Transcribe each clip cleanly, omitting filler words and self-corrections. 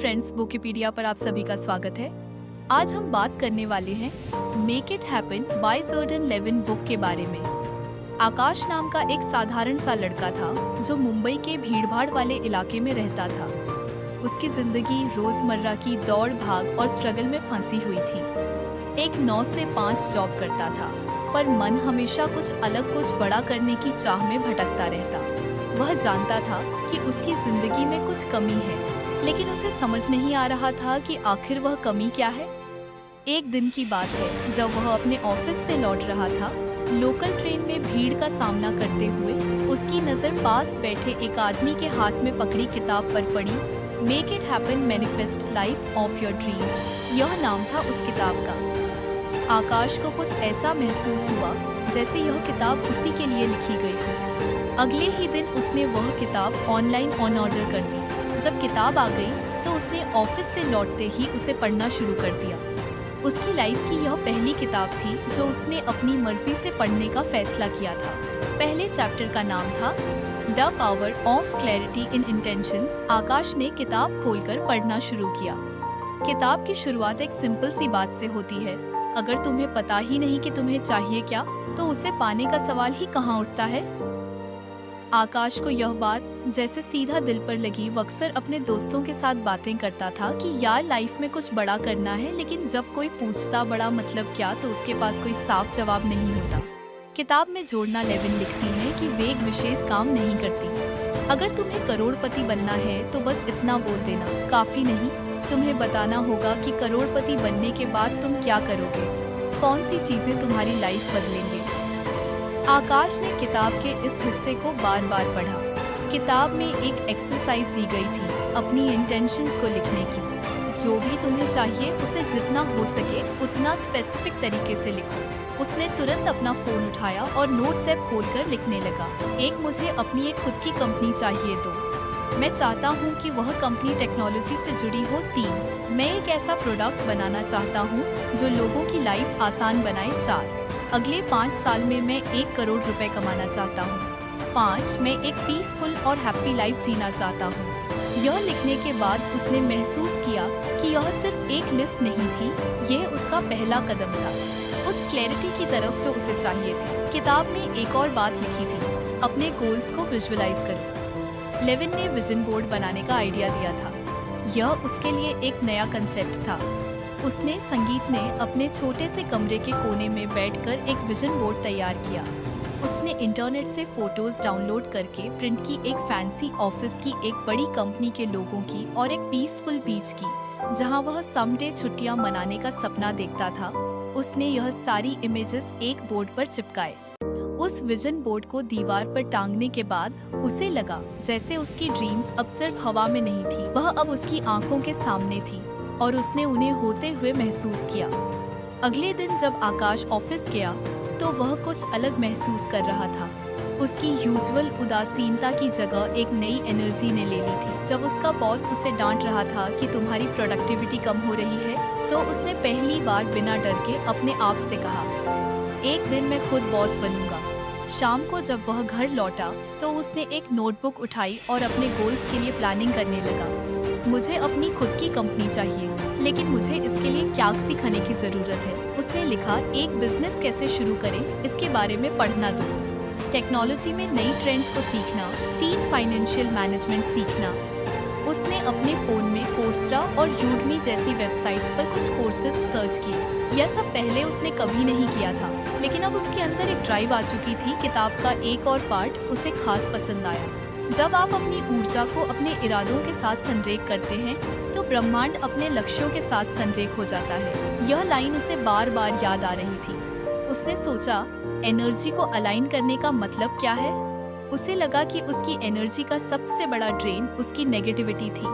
Friends, बुकिपीडिया पर आप सभी का स्वागत है। आज हम बात करने वाले हैं make it happen by Jordan Levin book के बारे में। आकाश नाम का एक साधारण सा लड़का था जो मुंबई के भीड़भाड़ वाले इलाके में रहता था। उसकी जिंदगी रोजमर्रा की दौड़ भाग और स्ट्रगल में फंसी हुई थी। एक 9 से 5 जॉब करता था, पर मन हमेशा कुछ अलग, कुछ बड़ा करने की चाह में भटकता रहता। वह जानता था कि उसकी जिंदगी में कुछ कमी है, लेकिन उसे समझ नहीं आ रहा था कि आखिर वह कमी क्या है। एक दिन की बात है जब वह अपने ऑफिस से लौट रहा था। लोकल ट्रेन में भीड़ का सामना करते हुए उसकी नज़र पास बैठे एक आदमी के हाथ में पकड़ी किताब पर पड़ी। Make it happen manifest life of your dreams, यह नाम था उस किताब का। आकाश को कुछ ऐसा महसूस हुआ जैसे यह किताब उसी के लिए लिखी गई हो। अगले ही दिन उसने वह किताब ऑनलाइन ऑन ऑर्डर कर दी। जब किताब आ गई तो उसने ऑफिस से लौटते ही उसे पढ़ना शुरू कर दिया। उसकी लाइफ की यह पहली किताब थी जो उसने अपनी मर्जी से पढ़ने का फैसला किया था। पहले चैप्टर का नाम था the power of clarity in intentions. Aakash ने किताब खोलकर पढ़ना शुरू किया। किताब की शुरुआत एक सिंपल सी बात से होती है। अगर तुम्हें पता ही नहीं कि तुम्हें चाहिए क्या, तो उसे पाने का सवाल ही कहाँ उठता है। आकाश को यह बात जैसे सीधा दिल पर लगी। वो अक्सर अपने दोस्तों के साथ बातें करता था कि यार लाइफ में कुछ बड़ा करना है, लेकिन जब कोई पूछता बड़ा मतलब क्या, तो उसके पास कोई साफ जवाब नहीं होता। किताब में जोड़ना लेविन लिखती है कि वे एक विशेष काम नहीं करती। अगर तुम्हें करोड़पति बनना है तो बस इतना बोल देना काफी नहीं, तुम्हें बताना होगा कि करोड़पति बनने के बाद तुम क्या करोगे, कौन सी चीजें तुम्हारी लाइफ बदलेंगे। आकाश ने किताब के इस हिस्से को बार बार पढ़ा। किताब में एक एक्सरसाइज दी गई थी अपनी इंटेंशंस को लिखने की। जो भी तुम्हें चाहिए उसे जितना हो सके उतना स्पेसिफिक तरीके से लिखो। उसने तुरंत अपना फोन उठाया और नोट्स ऐप खोलकर लिखने लगा। मुझे अपनी एक खुद की कंपनी चाहिए। 2, मैं चाहता हूँ कि वह कंपनी टेक्नोलॉजी से जुड़ी हो। 3, मैं एक ऐसा प्रोडक्ट बनाना चाहता हूँ जो लोगों की लाइफ आसान बनाए। 4, अगले 5 साल में मैं 1 करोड़ रुपए कमाना चाहता हूँ। 5, मैं एक पीसफुल और हैप्पी लाइफ जीना चाहता हूँ। यह लिखने के बाद उसने महसूस किया कि यह सिर्फ एक लिस्ट नहीं थी, यह उसका पहला कदम था उस क्लैरिटी की तरफ जो उसे चाहिए थी। किताब में एक और बात लिखी थी, अपने गोल्स को विजुअलाइज करो। लेविन ने विजन बोर्ड बनाने का आइडिया दिया था। यह उसके लिए एक नया कंसेप्ट था। उसने संगीत ने अपने छोटे से कमरे के कोने में बैठकर एक विजन बोर्ड तैयार किया। उसने इंटरनेट से फोटोज डाउनलोड करके प्रिंट की एक फैंसी ऑफिस की, एक बड़ी कंपनी के लोगों की और एक पीसफुल बीच की जहां वह समडे छुट्टियां मनाने का सपना देखता था। उसने यह सारी इमेजेस एक बोर्ड पर चिपकाए। उस विजन बोर्ड को दीवार पर टांगने के बाद उसे लगा जैसे उसकी ड्रीम्स अब सिर्फ हवा में नहीं थी, वह अब उसकी आंखों के सामने थी और उसने उन्हें होते हुए महसूस किया। अगले दिन जब आकाश ऑफिस गया तो वह कुछ अलग महसूस कर रहा था। उसकी यूजुअल उदासीनता की जगह एक नई एनर्जी ने ले ली थी। जब उसका बॉस उसे डांट रहा था कि तुम्हारी प्रोडक्टिविटी कम हो रही है, तो उसने पहली बार बिना डर के अपने आप से कहा, एक दिन मैं खुद बॉस बनूंगा। शाम को जब वह घर लौटा तो उसने एक नोटबुक उठाई और अपने गोल्स के लिए प्लानिंग करने लगा। मुझे अपनी खुद की कंपनी चाहिए, लेकिन मुझे इसके लिए क्या सीखने की जरूरत है। उसने लिखा, एक बिजनेस कैसे शुरू करें इसके बारे में पढ़ना। 2, टेक्नोलॉजी में नई ट्रेंड्स को सीखना। 3, फाइनेंशियल मैनेजमेंट सीखना। उसने अपने फोन में कोर्सरा और यूडमी जैसी वेबसाइट्स पर कुछ कोर्सेज सर्च किए। यह सब पहले उसने कभी नहीं किया था, लेकिन अब उसके अंदर एक ड्राइव आ चुकी थी। किताब का एक और पार्ट उसे खास पसंद आया। जब आप अपनी ऊर्जा को अपने इरादों के साथ संरेख करते हैं तो ब्रह्मांड अपने लक्ष्यों के साथ संरेख हो जाता है। यह लाइन उसे बार बार याद आ रही थी। उसने सोचा, एनर्जी को अलाइन करने का मतलब क्या है। उसे लगा कि उसकी एनर्जी का सबसे बड़ा ड्रेन उसकी नेगेटिविटी थी।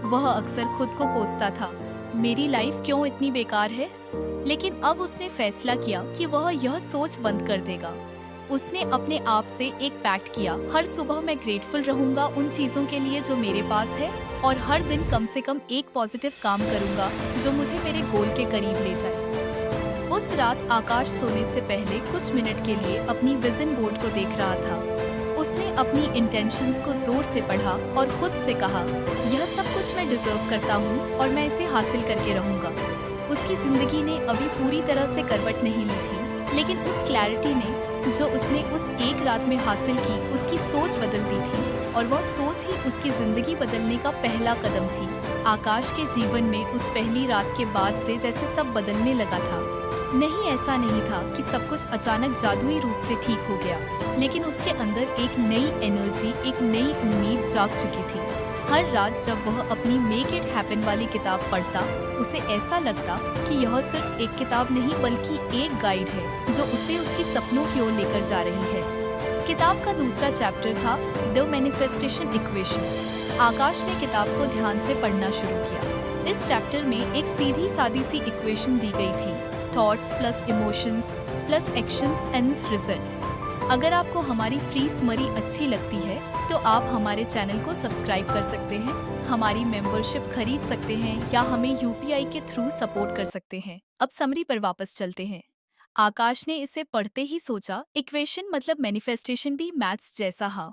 वह अक्सर खुद को कोसता था, मेरी लाइफ क्यों इतनी बेकार है। लेकिन अब उसने फैसला किया कि वह यह सोच बंद कर देगा। उसने अपने आप से एक पैक्ट किया, हर सुबह मैं ग्रेटफुल रहूंगा उन चीजों के लिए जो मेरे पास है, और हर दिन कम से कम एक पॉजिटिव काम करूंगा जो मुझे मेरे गोल के करीब ले जाए। उस रात आकाश सोने से पहले कुछ मिनट के लिए अपनी विजन बोर्ड को देख रहा था। उसने अपनी इंटेंशंस को जोर से पढ़ा और खुद से कहा, यह सब कुछ मैं डिजर्व करता हूँ और मैं इसे हासिल करके रहूँगा। उसकी जिंदगी ने अभी पूरी तरह से करवट नहीं ली थी, लेकिन उस क्लैरिटी ने जो उसने उस एक रात में हासिल की उसकी सोच बदल दी थी, और वह सोच ही उसकी जिंदगी बदलने का पहला कदम थी। आकाश के जीवन में उस पहली रात के बाद से जैसे सब बदलने लगा था। नहीं, ऐसा नहीं था कि सब कुछ अचानक जादुई रूप से ठीक हो गया, लेकिन उसके अंदर एक नई एनर्जी, एक नई उम्मीद जाग चुकी थी। हर रात जब वह अपनी मेक इट हैपन वाली किताब पढ़ता, उसे ऐसा लगता कि यह सिर्फ एक किताब नहीं बल्कि एक गाइड है जो उसे उसकी सपनों की ओर लेकर जा रही है। किताब का दूसरा चैप्टर था द मैनिफेस्टेशन इक्वेशन। आकाश ने किताब को ध्यान से पढ़ना शुरू किया। इस चैप्टर में एक सीधी सादी सी इक्वेशन दी गई थी, thoughts plus emotions plus actions and results. अगर आपको हमारी फ्री समरी अच्छी लगती है तो आप हमारे चैनल को सब्सक्राइब कर सकते हैं, हमारी मेंबरशिप खरीद सकते हैं या हमें यूपीआई के थ्रू सपोर्ट कर सकते हैं। अब समरी पर वापस चलते हैं। आकाश ने इसे पढ़ते ही सोचा, इक्वेशन मतलब मैनिफेस्टेशन भी मैथ्स जैसा हा।